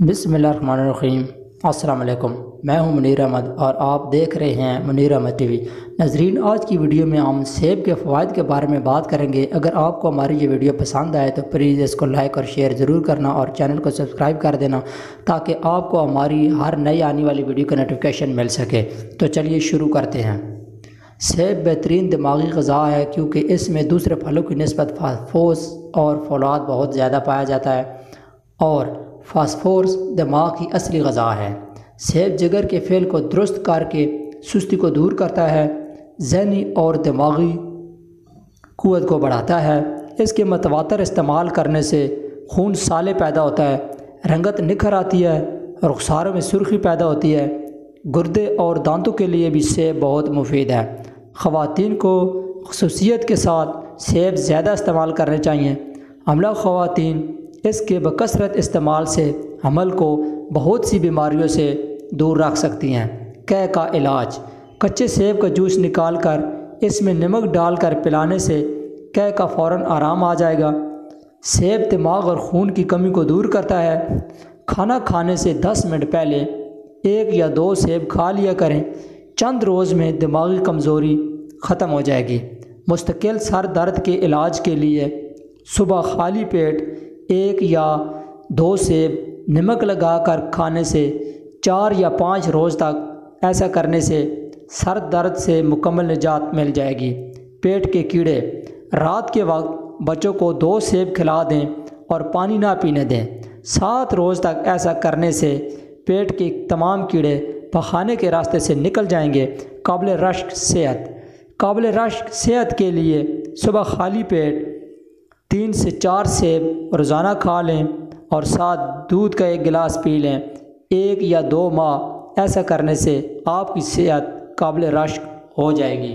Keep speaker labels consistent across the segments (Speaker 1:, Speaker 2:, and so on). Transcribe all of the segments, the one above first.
Speaker 1: बिस्मिल्लाहिर्रहमानिर्रहीम। अस्सलाम वालेकुम। मैं हूं मुनीर अहमद और आप देख रहे हैं मुनीर अहमद टीवी। नाजरीन, आज की वीडियो में हम सेब के फ़वाइद के बारे में बात करेंगे। अगर आपको हमारी ये वीडियो पसंद आए तो प्लीज़ इसको लाइक और शेयर ज़रूर करना और चैनल को सब्सक्राइब कर देना ताकि आपको हमारी हर नई आने वाली वीडियो का नोटिफिकेशन मिल सके। तो चलिए शुरू करते हैं। सेब बेहतरीन दिमागी ग़िज़ा है क्योंकि इसमें दूसरे फलों की निस्बत फास्फोरस और फौलाद बहुत ज़्यादा पाया जाता है और फास्फोरस दिमाग की असली ग़िज़ा है। सेब जिगर के फेल को दुरुस्त करके सुस्ती को दूर करता है, ज़हनी और दिमागी क़ुव्वत को बढ़ाता है। इसके मतवातर इस्तेमाल करने से खून साले पैदा होता है, रंगत निखर आती है, रुखसारों में सुर्खी पैदा होती है। गुर्दे और दांतों के लिए भी सेब बहुत मुफीद है। ख़वातीन को ख़ुसूसियत के साथ सेब ज़्यादा इस्तेमाल करने चाहिए। हमला ख़वातीन इसके बकसरत इस्तेमाल से हमल को बहुत सी बीमारियों से दूर रख सकती हैं। कै का इलाज: कच्चे सेब का जूस निकाल कर इसमें नमक डालकर पिलाने से कै का फ़ौरन आराम आ जाएगा। सेब दिमाग और खून की कमी को दूर करता है। खाना खाने से 10 मिनट पहले 1 या 2 सेब खा लिया करें। चंद रोज़ में दिमागी कमज़ोरी ख़त्म हो जाएगी। मुस्तकिल सर दर्द के इलाज के लिए सुबह खाली पेट 1 या 2 सेब नमक लगाकर खाने से 4 या 5 रोज़ तक ऐसा करने से सर दर्द से मुकम्मल निजात मिल जाएगी। पेट के कीड़े: रात के वक्त बच्चों को 2 सेब खिला दें और पानी ना पीने दें। 7 रोज़ तक ऐसा करने से पेट के तमाम कीड़े पखाने के रास्ते से निकल जाएंगे। काबिल रश्क सेहत के लिए सुबह खाली पेट 3 से 4 सेब रोज़ाना खा लें और साथ दूध का 1 गिलास पी लें। 1 या 2 माह ऐसा करने से आपकी सेहत काबिल रश्क हो जाएगी।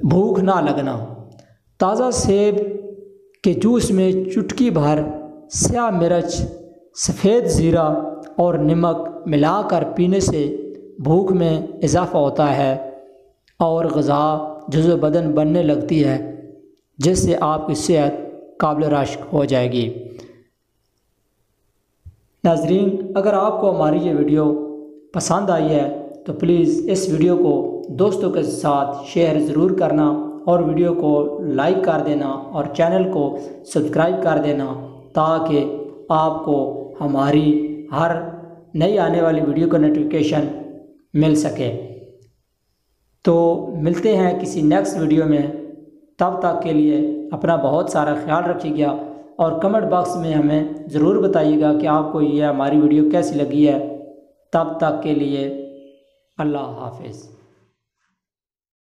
Speaker 1: भूख ना लगना: ताज़ा सेब के जूस में चुटकी भर स्याह मिर्च, सफ़ेद ज़ीरा और नमक मिलाकर पीने से भूख में इजाफ़ा होता है और ग़िज़ा जुज़्व बदन बनने लगती है, जिससे आपकी सेहत काबिल रश्क हो जाएगी। नाज़रीन, अगर आपको हमारी ये वीडियो पसंद आई है तो प्लीज़ इस वीडियो को दोस्तों के साथ शेयर ज़रूर करना और वीडियो को लाइक कर देना और चैनल को सब्सक्राइब कर देना ताकि आपको हमारी हर नई आने वाली वीडियो का नोटिफिकेशन मिल सके। तो मिलते हैं किसी नेक्स्ट वीडियो में। तब तक के लिए अपना बहुत सारा ख्याल रखिएगा और कमेंट बॉक्स में हमें ज़रूर बताइएगा कि आपको ये हमारी वीडियो कैसी लगी है। तब तक के लिए अल्लाह हाफ़िज़।